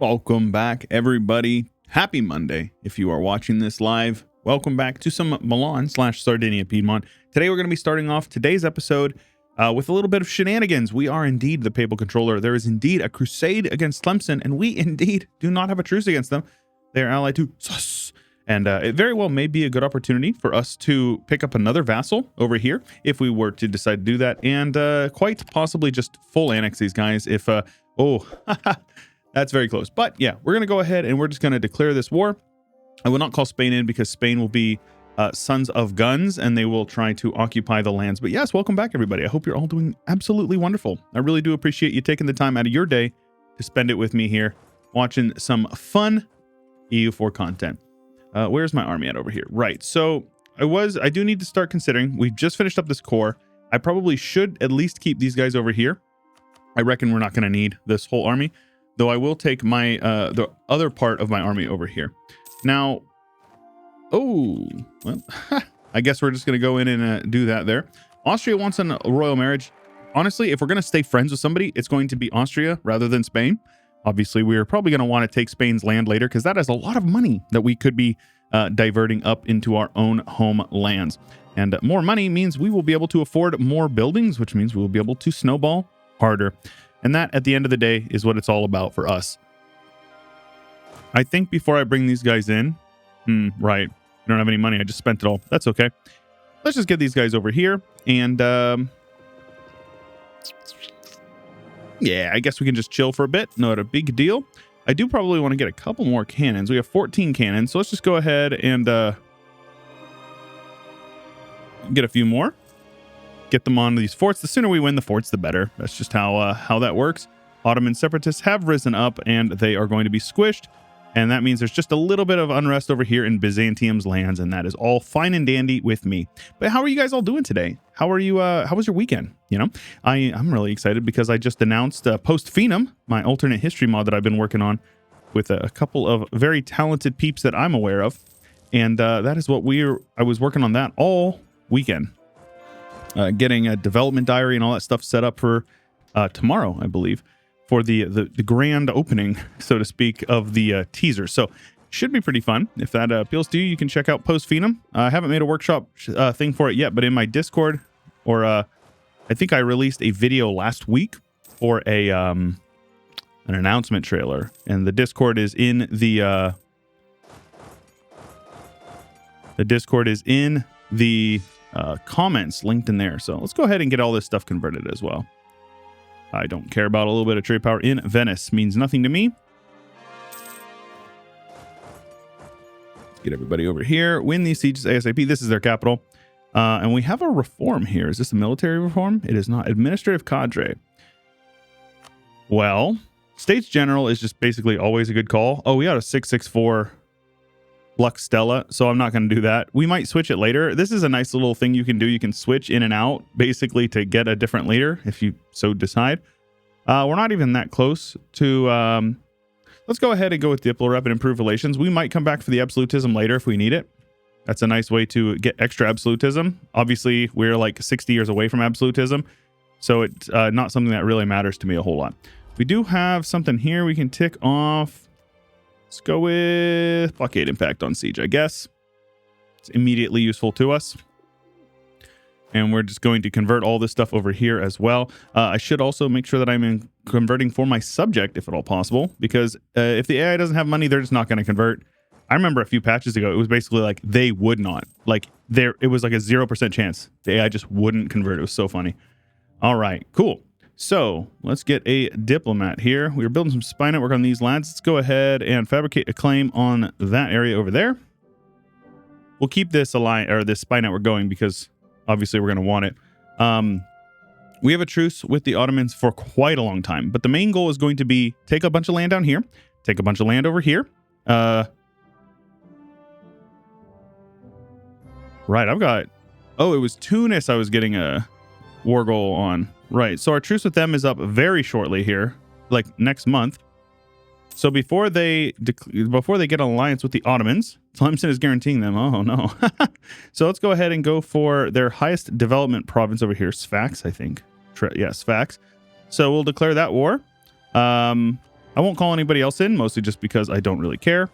Welcome back, everybody. Happy Monday. If you are watching this live, welcome back to some Milan / Sardinia-Piedmont. Today, we're going to be starting off today's episode with a little bit of shenanigans. We are indeed the papal controller. There is indeed a crusade against Tlemcen, and we indeed do not have a truce against them. They are allied to Sus. And it very well may be a good opportunity for us to pick up another vassal over here if we were to decide to do that, and quite possibly just full annex these guys if, that's very close. But yeah, we're going to go ahead and we're just going to declare this war. I will not call Spain in because Spain will be sons of guns and they will try to occupy the lands. But yes, welcome back, everybody. I hope you're all doing absolutely wonderful. I really do appreciate you taking the time out of your day to spend it with me here, watching some fun EU4 content. Where's my army at over here? Right. So I do need to start considering. We've just finished up this core. I probably should at least keep these guys over here. I reckon we're not going to need this whole army, though I will take my the other part of my army over here. Now, I guess we're just going to go in and do that there. Austria wants a royal marriage. Honestly, if we're going to stay friends with somebody, it's going to be Austria rather than Spain. Obviously, we're probably going to want to take Spain's land later because that is a lot of money that we could be diverting up into our own home lands. And more money means we will be able to afford more buildings, which means we will be able to snowball harder. And that, at the end of the day, is what it's all about for us. I think before I bring these guys in, right, I don't have any money. I just spent it all. That's okay. Let's just get these guys over here. And yeah, I guess we can just chill for a bit. Not a big deal. I do probably want to get a couple more cannons. We have 14 cannons. So let's just go ahead and get a few more. Get them on these forts. The sooner we win the forts, the better. That's just how that works. Ottoman separatists have risen up and they are going to be squished. And that means there's just a little bit of unrest over here in Byzantium's lands, and that is all fine and dandy with me. But how are you guys all doing today? How are you? How was your weekend? You know, I'm really excited because I just announced Post Phenum, my alternate history mod that I've been working on with a couple of very talented peeps that I'm aware of, and that is what I was working on that all weekend, getting a development diary and all that stuff set up for tomorrow, I believe, for the grand opening, so to speak, of the teaser. So should be pretty fun. If that appeals to you, you can check out Post Phenum. I haven't made a workshop thing for it yet, but in my Discord, or I think I released a video last week for an announcement trailer, and the Discord is in the comments linked in there. So let's go ahead and get all this stuff converted as well. I don't care about a little bit of trade power in Venice. Means nothing to me. Let's get everybody over here. Win these sieges ASAP. This is their capital. And we have a reform here. Is this a military reform? It is not. Administrative cadre. Well, States General is just basically always a good call. Oh, we got a 664 Lux Stella, so I'm not going to do that. We might switch it later. This is a nice little thing you can do. You can switch in and out, basically, to get a different leader, if you so decide. We're not even that close to... let's go ahead and go with Diplorep and improve relations. We might come back for the absolutism later if we need it. That's a nice way to get extra absolutism. Obviously, we're like 60 years away from absolutism, so it's not something that really matters to me a whole lot. We do have something here we can tick off. Let's go with blockade impact on siege, I guess. It's immediately useful to us. And we're just going to convert all this stuff over here as well. I should also make sure that I'm converting for my subject, if at all possible, because if the AI doesn't have money, they're just not going to convert. I remember a few patches ago, it was basically like they would not. Like it was like a 0% chance. The AI just wouldn't convert. It was so funny. All right, cool. So let's get a diplomat here. We're building some spy network on these lands. Let's go ahead and fabricate a claim on that area over there. We'll keep this spy network going because obviously we're going to want it. We have a truce with the Ottomans for quite a long time, but the main goal is going to be take a bunch of land down here, take a bunch of land over here. Right, I've got... Oh, it was Tunis I was getting a war goal on. Right, so our truce with them is up very shortly here, like next month. So before they get an alliance with the Ottomans, Tlemcen is guaranteeing them. Oh, no. So let's go ahead and go for their highest development province over here, Sfax, I think. Yeah, Sfax. So we'll declare that war. I won't call anybody else in, mostly just because I don't really care.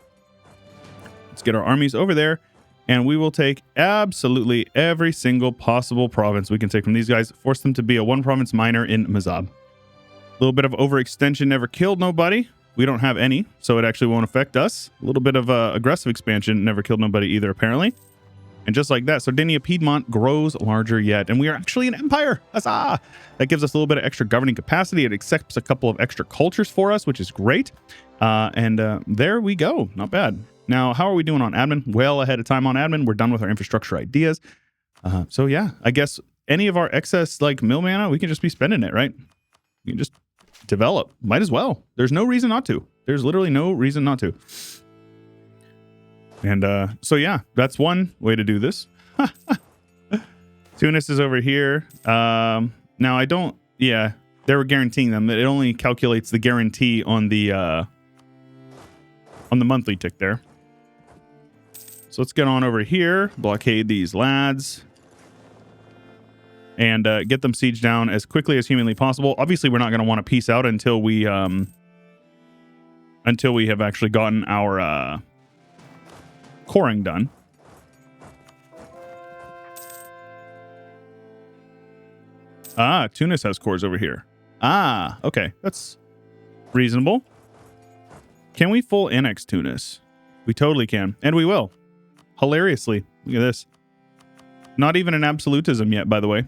Let's get our armies over there, and we will take absolutely every single possible province we can take from these guys. Force them to be a one province minor in Mazab. A little bit of overextension never killed nobody. We don't have any, so it actually won't affect us. A little bit of aggressive expansion never killed nobody either, apparently. And just like that, Sardinia-Piedmont grows larger yet. And we are actually an empire. Huzzah! That gives us a little bit of extra governing capacity. It accepts a couple of extra cultures for us, which is great. There we go. Not bad. Now, how are we doing on admin? Well ahead of time on admin. We're done with our infrastructure ideas. So yeah, I guess any of our excess like mill mana, we can just be spending it, right? We can just develop. Might as well. There's no reason not to. There's literally no reason not to. And so yeah, that's one way to do this. Tunis is over here. Now I don't, yeah, they were guaranteeing them that it only calculates the guarantee on the monthly tick there. So let's get on over here, blockade these lads, and get them sieged down as quickly as humanly possible. Obviously, we're not going to want to peace out until we have actually gotten our coring done. Ah, Tunis has cores over here. Ah, okay. That's reasonable. Can we full annex Tunis? We totally can. And we will. Hilariously. Look at this. Not even an absolutism yet, by the way.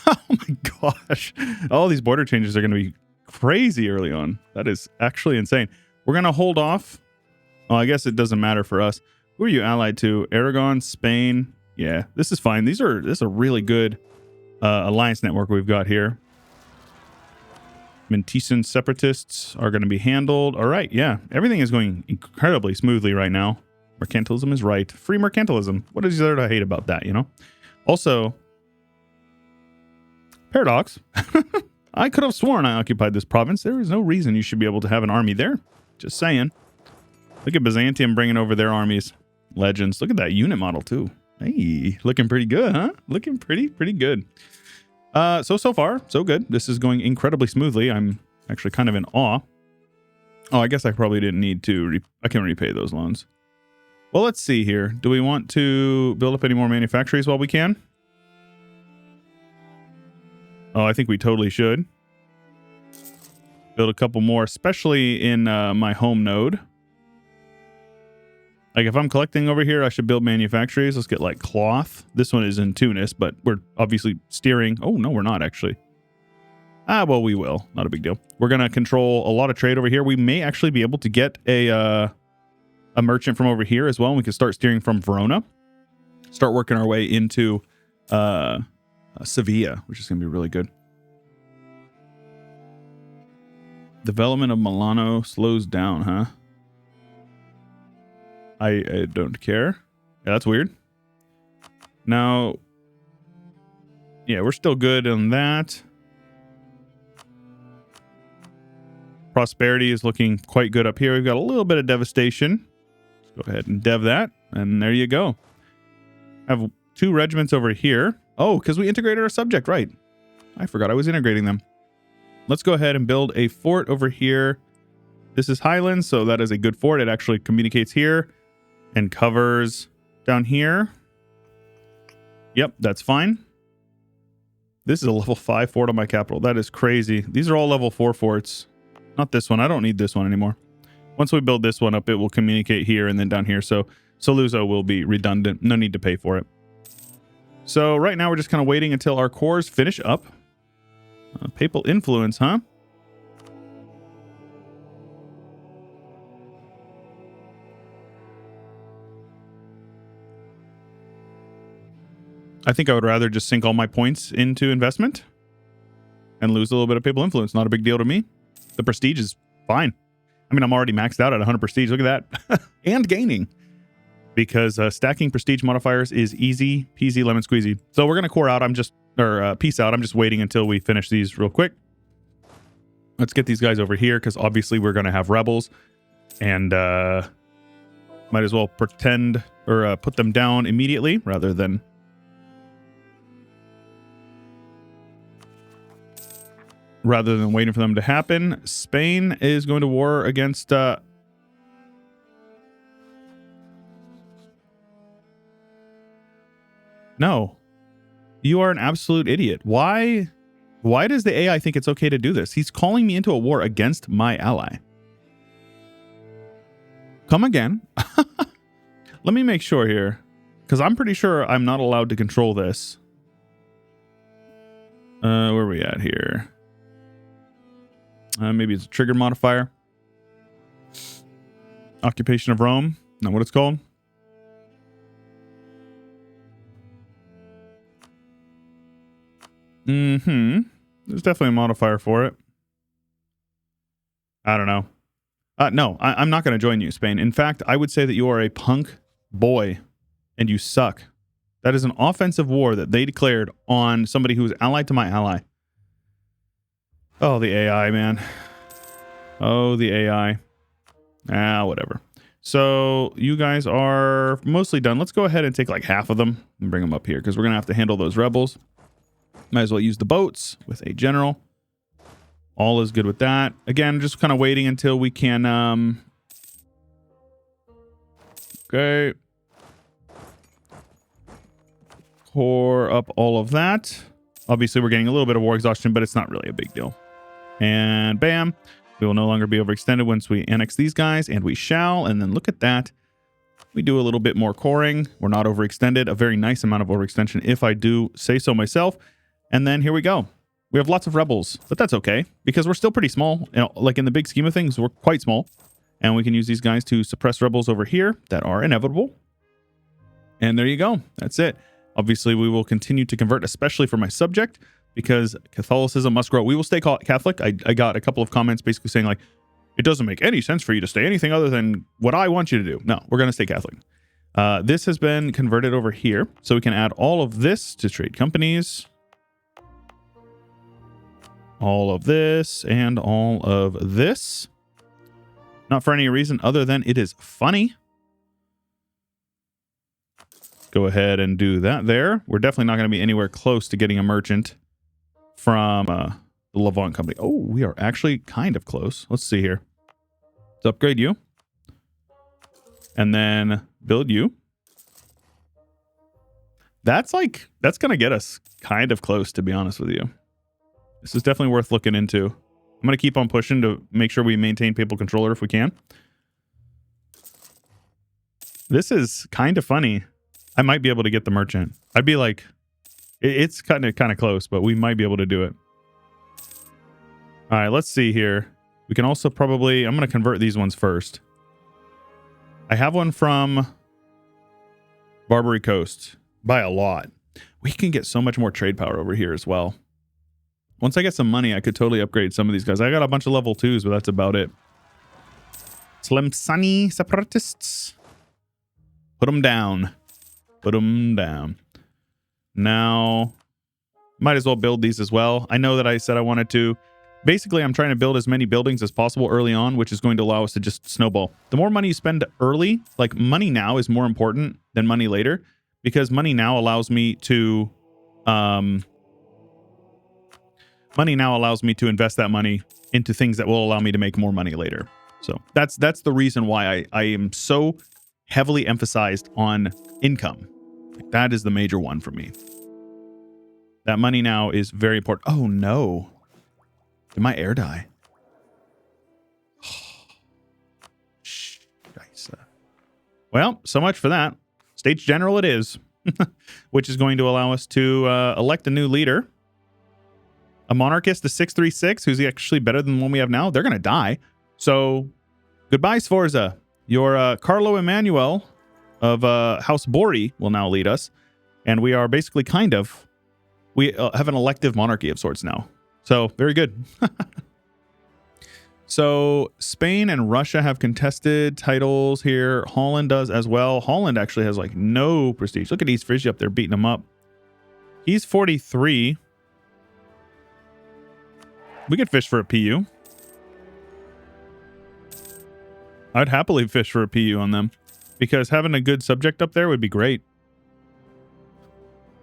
Oh my gosh. All these border changes are going to be crazy early on. That is actually insane. We're going to hold off. Oh, I guess it doesn't matter for us. Who are you allied to? Aragon, Spain. Yeah, this is fine. This is a really good alliance network we've got here. Mintisan separatists are going to be handled. All right, yeah. Everything is going incredibly smoothly right now. Mercantilism is right. Free mercantilism. What is there to hate about that, you know? Also, paradox. I could have sworn I occupied this province. There is no reason you should be able to have an army there. Just saying. Look at Byzantium bringing over their armies. Legends. Look at that unit model too. Hey, looking pretty good, huh? Looking pretty good. So far, so good. This is going incredibly smoothly. I'm actually kind of in awe. Oh, I guess I probably didn't need to. I can repay those loans. Well, let's see here. Do we want to build up any more manufactories while we can? Oh, I think we totally should. Build a couple more, especially in my home node. Like if I'm collecting over here, I should build manufactories. Let's get like cloth. This one is in Tunis, but we're obviously steering. Oh, no, we're not actually. Ah, well, we will. Not a big deal. We're going to control a lot of trade over here. We may actually be able to get a merchant from over here as well. And we can start steering from Verona. Start working our way into Sevilla, which is going to be really good. Development of Milano slows down, huh? I don't care. Yeah, that's weird. Now, yeah, we're still good on that. Prosperity is looking quite good up here. We've got a little bit of devastation. Let's go ahead and dev that. And there you go. I have 2 regiments over here. Oh, because we integrated our subject, right. I forgot I was integrating them. Let's go ahead and build a fort over here. This is Highlands, so that is a good fort. It actually communicates here and covers down here. Yep, that's fine. This is a level 5 fort on my capital. That is crazy. These are all level 4 forts. Not this one. I don't need this one anymore. Once we build this one up, it will communicate here and then down here. So Saluzzo will be redundant. No need to pay for it. So right now we're just kind of waiting until our cores finish up. Papal influence, huh? I think I would rather just sink all my points into investment and lose a little bit of papal influence. Not a big deal to me. The prestige is fine. I mean, I'm already maxed out at 100 prestige. Look at that. And gaining. Because stacking prestige modifiers is easy peasy lemon squeezy. So we're going to core out. Peace out. I'm just waiting until we finish these real quick. Let's get these guys over here because obviously we're going to have rebels. And might as well pretend or put them down immediately rather than... rather than waiting for them to happen. Spain is going to war against no, you are an absolute idiot. Why does the AI think it's okay to do this? He's calling me into a war against my ally. Come again. Let me make sure here, because I'm pretty sure I'm not allowed to control this. Where are we at here? Maybe it's a trigger modifier. Occupation of Rome. Not what it's called. There's definitely a modifier for it. I don't know. No, I'm not going to join you, Spain. In fact, I would say that you are a punk boy and you suck. That is an offensive war that they declared on somebody who is allied to my ally. Oh, the AI, man. Oh, the AI. Whatever. So you guys are mostly done. Let's go ahead and take like half of them and bring them up here because we're going to have to handle those rebels. Might as well use the boats with a general. All is good with that. Again, just kind of waiting until we can... Okay. Core up all of that. Obviously, we're getting a little bit of war exhaustion, but it's not really a big deal. And bam. We will no longer be overextended once we annex these guys, and we shall. And then look at that. We do a little bit more coring. We're not overextended. A very nice amount of overextension, if I do say so myself. And then here we go. We have lots of rebels, but that's okay because we're still pretty small. You know, like in the big scheme of things, we're quite small. And we can use these guys to suppress rebels over here that are inevitable. And there you go. That's it. Obviously, we will continue to convert, especially for my subject, because Catholicism must grow. We will stay Catholic. I got a couple of comments basically saying like, it doesn't make any sense for you to stay anything other than what I want you to do. No, we're going to stay Catholic. This has been converted over here. So we can add all of this to trade companies. All of this and all of this. Not for any reason other than it is funny. Go ahead and do that there. We're definitely not going to be anywhere close to getting a merchant from the Levant company. Oh, we are actually kind of close. Let's see here. Let's upgrade you. And then build you. That's going to get us kind of close, to be honest with you. This is definitely worth looking into. I'm going to keep on pushing to make sure we maintain papal controller if we can. This is kind of funny. I might be able to get the merchant. I'd be like, it's kind of close, but we might be able to do it. All right, let's see here. We can also probably, I'm going to convert these ones first. I have one from Barbary Coast by a lot. We can get so much more trade power over here as well. Once I get some money, I could totally upgrade some of these guys. I got a bunch of level 2s, but that's about it. Slemsani separatists. Put them down. Put them down. Now, might as well build these as well. I know that I said I wanted to. Basically, I'm trying to build as many buildings as possible early on, which is going to allow us to just snowball. The more money you spend early, like money now is more important than money later, because money now allows me to... Money now allows me to invest that money into things that will allow me to make more money later. So that's the reason why I am so heavily emphasized on income. Like, that is the major one for me. That money now is very important. Oh no. Did my heir die? Well, so much for that. States General it is. Which is going to allow us to elect a new leader. A monarchist, the 636, who's actually better than the one we have now. They're going to die. So, goodbye, Sforza. Your Carlo Emanuel of House Bori will now lead us. And we are basically we have an elective monarchy of sorts now. So, very good. So, Spain and Russia have contested titles here. Holland does as well. Holland actually has like no prestige. Look at East Frisia up there beating him up. He's 43. We could fish for a PU. I'd happily fish for a PU on them because having a good subject up there would be great.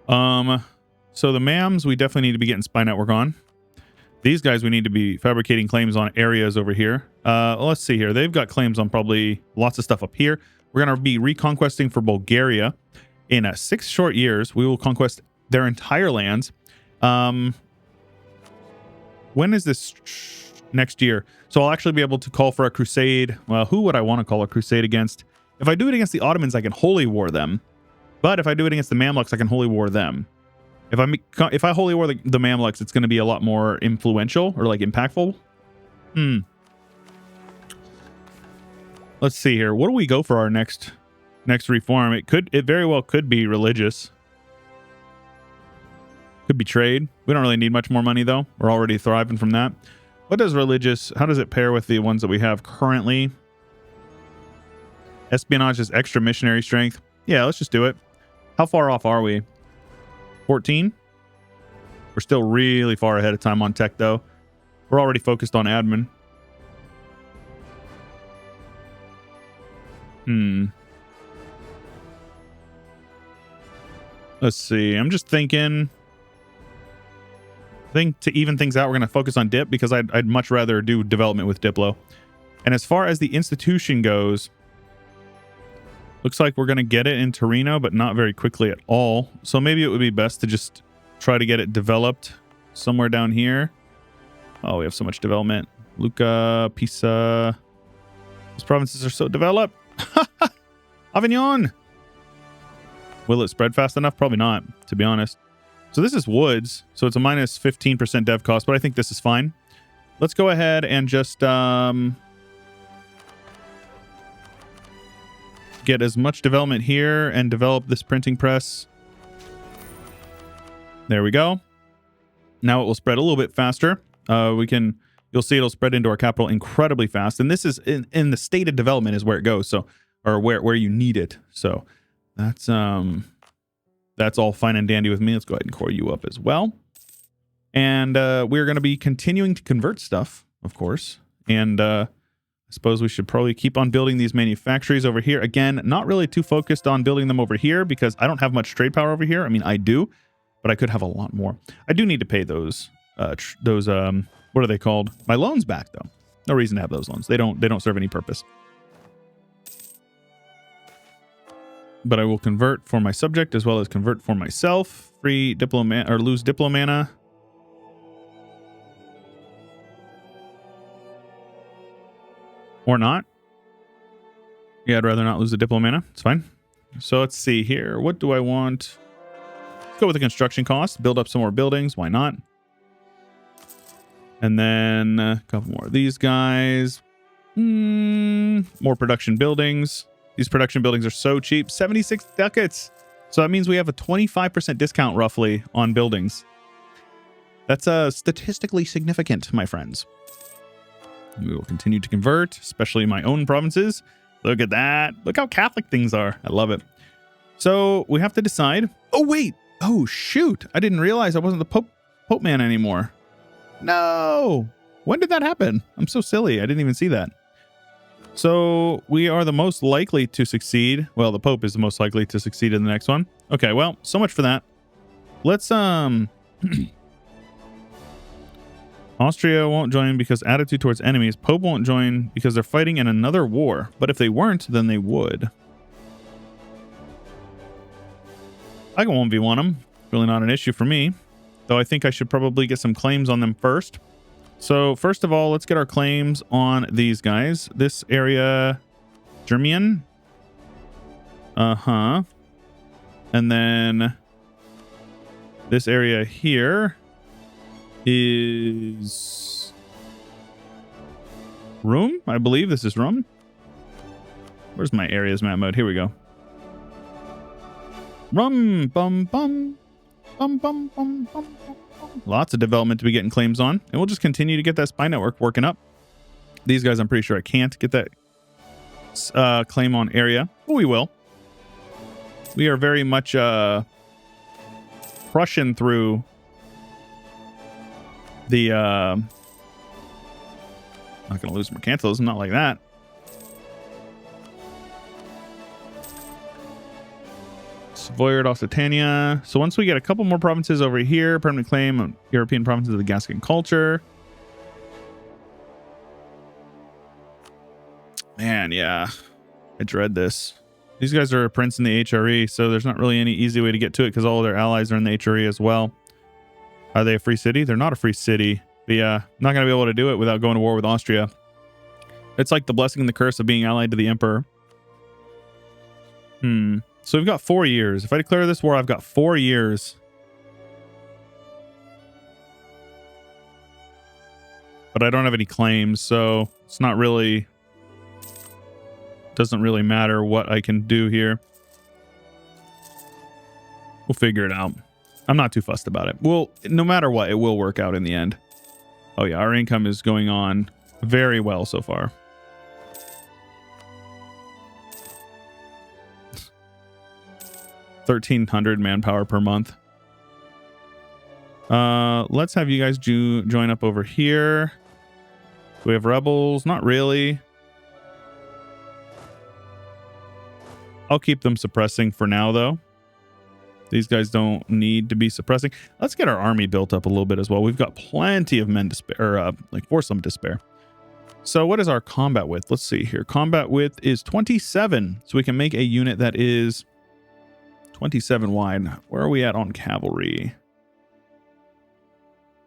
So the MAMs, we definitely need to be getting spy network on. These guys, we need to be fabricating claims on areas over here. Let's see here. They've got claims on probably lots of stuff up here. We're going to be reconquesting for Bulgaria. In 6 short years, we will conquest their entire lands. When is this next year? So I'll actually be able to call for a crusade. Well, who would I want to call a crusade against? If I do it against the Ottomans, I can holy war them. But if I do it against the Mamluks, I can holy war them. If I holy war the Mamluks, it's going to be a lot more influential or like impactful. Let's see here. What do we go for our next reform? It very well could be religious. Could be trade. We don't really need much more money though. We're already thriving from that. What does religious, how does it pair with the ones that we have currently? Espionage is extra missionary strength. Yeah, let's just do it. How far off are we? 14? We're still really far ahead of time on tech though. We're already focused on admin. Let's see. I'm just thinking. I think to even things out, we're going to focus on Dip because I'd much rather do development with Diplo. And as far as the institution goes, looks like we're going to get it in Torino, but not very quickly at all. So maybe it would be best to just try to get it developed somewhere down here. Oh, we have so much development. Lucca, Pisa. These provinces are so developed. Avignon. Will it spread fast enough? Probably not, to be honest. So this is woods. So it's a minus 15% dev cost, but I think this is fine. Let's go ahead and just get as much development here and develop this printing press. There we go. Now it will spread a little bit faster. You'll see it'll spread into our capital incredibly fast. And this is in the state of development is where it goes. So, or where you need it. So that's all fine and dandy with me. Let's go ahead and core you up as well. And we're going to be continuing to convert stuff, of course. And I suppose we should probably keep on building these manufactories over here. Again, not really too focused on building them over here because I don't have much trade power over here. I mean, I do, but I could have a lot more. I do need to pay those what are they called? My loans back, though. No reason to have those loans. They don't serve any purpose. But I will convert for my subject as well as convert for myself. Free diplomat or lose diplomana. Or not. Yeah, I'd rather not lose the diplomana. It's fine. So let's see here. What do I want? Let's go with the construction cost. Build up some more buildings. Why not? And then a couple more of these guys. More production buildings. These production buildings are so cheap. 76 ducats. So that means we have a 25% discount roughly on buildings. That's statistically significant, my friends. We will continue to convert, especially my own provinces. Look at that. Look how Catholic things are. I love it. So we have to decide. Oh, wait. Oh, shoot. I didn't realize I wasn't the Pope man anymore. No. When did that happen? I'm so silly. I didn't even see that. So we are the most likely to succeed. Well, the Pope is the most likely to succeed in the next one. Okay, well, so much for that. Let's Austria won't join because attitude towards enemies. Pope won't join because they're fighting in another war. But if they weren't, then they would. I can 1v1 them. Really not an issue for me. Though I think I should probably get some claims on them first. So first of all, let's get our claims on these guys. This area, Germian. And then this area here is Rum. I believe this is Rum. Where's my areas map mode? Here we go. Rum, bum, bum, bum, bum, bum, bum, bum. Lots of development to be getting claims on. And we'll just continue to get that spy network working up. These guys, I'm pretty sure I can't get that claim on area. But we will. We are very much Prussian through the... not going to lose mercantilism, not like that. Voyard, Occitania. So once we get a couple more provinces over here, permanent claim on European provinces of the Gascon culture. Man, yeah. I dread this. These guys are a prince in the HRE, so there's not really any easy way to get to it because all of their allies are in the HRE as well. Are they a free city? They're not a free city. But yeah, I'm not going to be able to do it without going to war with Austria. It's like the blessing and the curse of being allied to the emperor. So we've got 4 years. If I declare this war, I've got 4 years. But I don't have any claims, so it's not really... Doesn't really matter what I can do here. We'll figure it out. I'm not too fussed about it. Well, no matter what, it will work out in the end. Oh yeah, our income is going on very well so far. $1,300 manpower per month. Let's have you guys join up over here. Do we have rebels? Not really. I'll keep them suppressing for now, though. These guys don't need to be suppressing. Let's get our army built up a little bit as well. We've got plenty of men to spare, or like foursome to spare. So what is our combat width? Let's see here. Combat width is 27. So we can make a unit that is 27 wide. Where are we at on cavalry?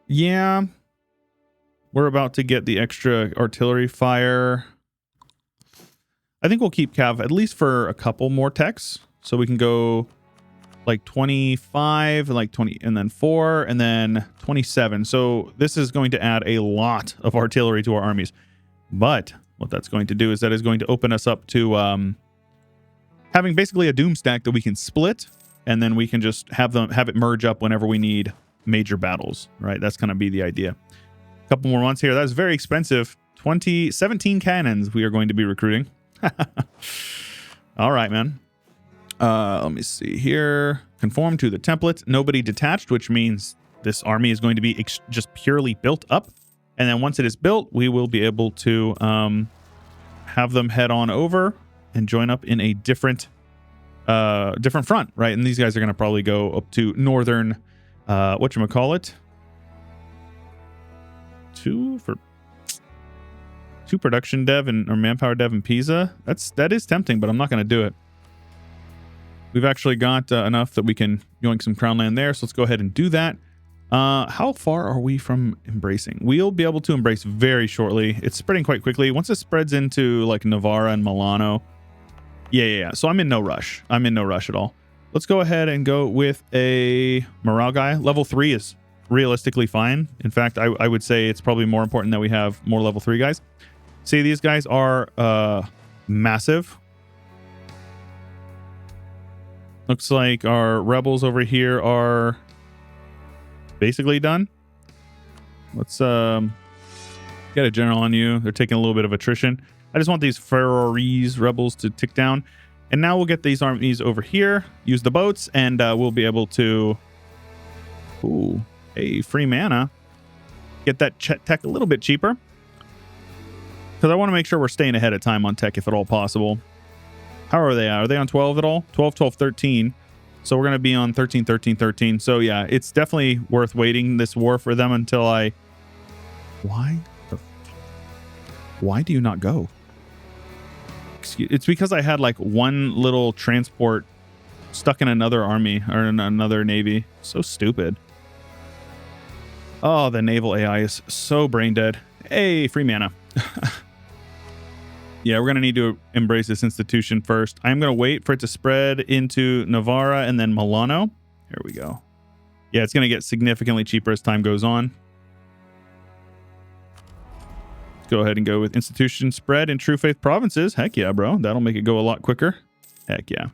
Yeah. We're about to get the extra artillery fire. I think we'll keep cav at least for a couple more techs. So we can go like 25, like 20, and then 4, and then 27. So this is going to add a lot of artillery to our armies. But what that's going to do is that is going to open us up to having basically a doom stack that we can split, and then we can just have it merge up whenever we need major battles, right? That's going to be the idea. A couple more months here. That was very expensive. 17 cannons we are going to be recruiting. All right, man. Let me see here. Conform to the template. Nobody detached, which means this army is going to be just purely built up. And then once it is built, we will be able to have them head on over and join up in a different front, right? And these guys are going to probably go up to northern, whatchamacallit? Two production dev or manpower dev in Pisa. That is tempting, but I'm not going to do it. We've actually got enough that we can yoink some crown land there. So let's go ahead and do that. How far are we from embracing? We'll be able to embrace very shortly. It's spreading quite quickly. Once it spreads into like Navarra and Milano. Yeah. So I'm in no rush. I'm in no rush at all. Let's go ahead and go with a morale guy. Level 3 is realistically fine. In fact, I would say it's probably more important that we have more level 3 guys. See, these guys are massive. Looks like our rebels over here are basically done. Let's get a general on you. They're taking a little bit of attrition. I just want these Ferraris rebels to tick down. And now we'll get these armies over here, use the boats, and we'll be able to... Ooh, hey, free mana. Get that tech a little bit cheaper. Because I want to make sure we're staying ahead of time on tech if at all possible. How are they at? Are they on 12 at all? 12, 12, 13. So we're going to be on 13, 13, 13. So yeah, it's definitely worth waiting this war for them until I... Why do you not go? It's because I had like one little transport stuck in another army or in another navy. So stupid. Oh, the naval AI is so brain dead. Hey, free mana. Yeah, we're going to need to embrace this institution first. I'm going to wait for it to spread into Navarra and then Milano. Here we go. Yeah, it's going to get significantly cheaper as time goes on. Let's go ahead and go with institution spread in True Faith provinces. Heck yeah, bro. That'll make it go a lot quicker. Heck yeah.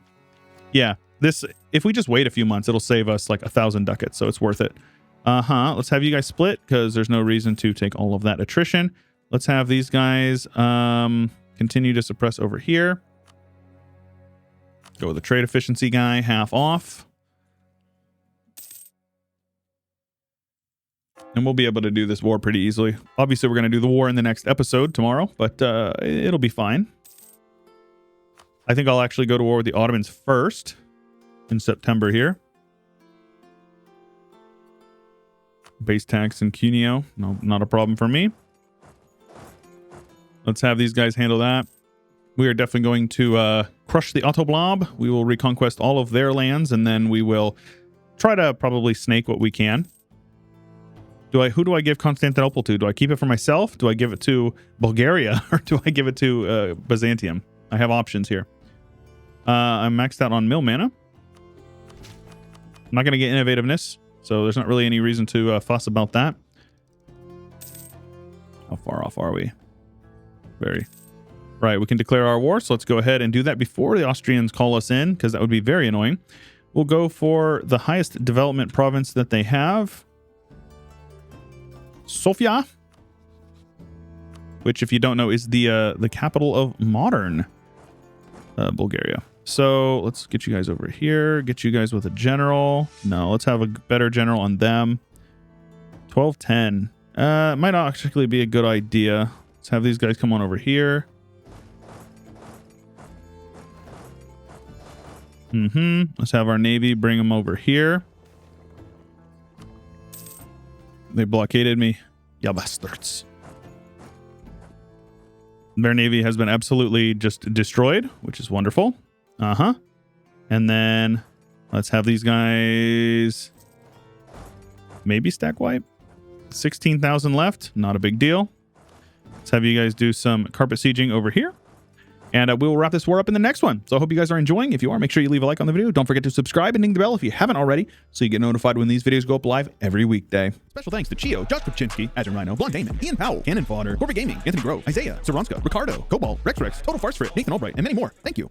Yeah, this, if we just wait a few months, it'll save us like 1,000 ducats, so it's worth it. Let's have you guys split because there's no reason to take all of that attrition. Let's have these guys continue to suppress over here. Go with the trade efficiency guy, half off. And we'll be able to do this war pretty easily. Obviously, we're going to do the war in the next episode tomorrow, but it'll be fine. I think I'll actually go to war with the Ottomans first in September here. Base tax and Cuneo. No, not a problem for me. Let's have these guys handle that. We are definitely going to crush the Autoblob. We will reconquest all of their lands, and then we will try to probably snake what we can. Who do I give Constantinople to? Do I keep it for myself? Do I give it to Bulgaria? Or do I give it to Byzantium? I have options here. I'm maxed out on mill mana. I'm not going to get innovativeness, so there's not really any reason to fuss about that. How far off are we? Very. Right, we can declare our war, so let's go ahead and do that before the Austrians call us in, because that would be very annoying. We'll go for the highest development province that they have. Sofia, which, if you don't know, is the capital of modern Bulgaria. So let's get you guys over here. Get you guys with a general. No, let's have a better general on them. 1210. Might actually be a good idea. Let's have these guys come on over here. Let's have our navy bring them over here. They blockaded me. Ya bastards. Their navy has been absolutely just destroyed, which is wonderful. And then let's have these guys maybe stack wipe. 16,000 left. Not a big deal. Let's have you guys do some carpet sieging over here. And we will wrap this war up in the next one. So I hope you guys are enjoying. If you are, make sure you leave a like on the video. Don't forget to subscribe and ding the bell if you haven't already, so you get notified when these videos go up live every weekday. Special thanks to Chio, Josh Kopczynski, Azure Rhino, Blonde Damon, Ian Powell, Cannon Fodder, Corvette Gaming, Anthony Grove, Isaiah, Saronska, Ricardo, Cobalt, Rex, Total Farce Frit, Nathan Albright, and many more. Thank you.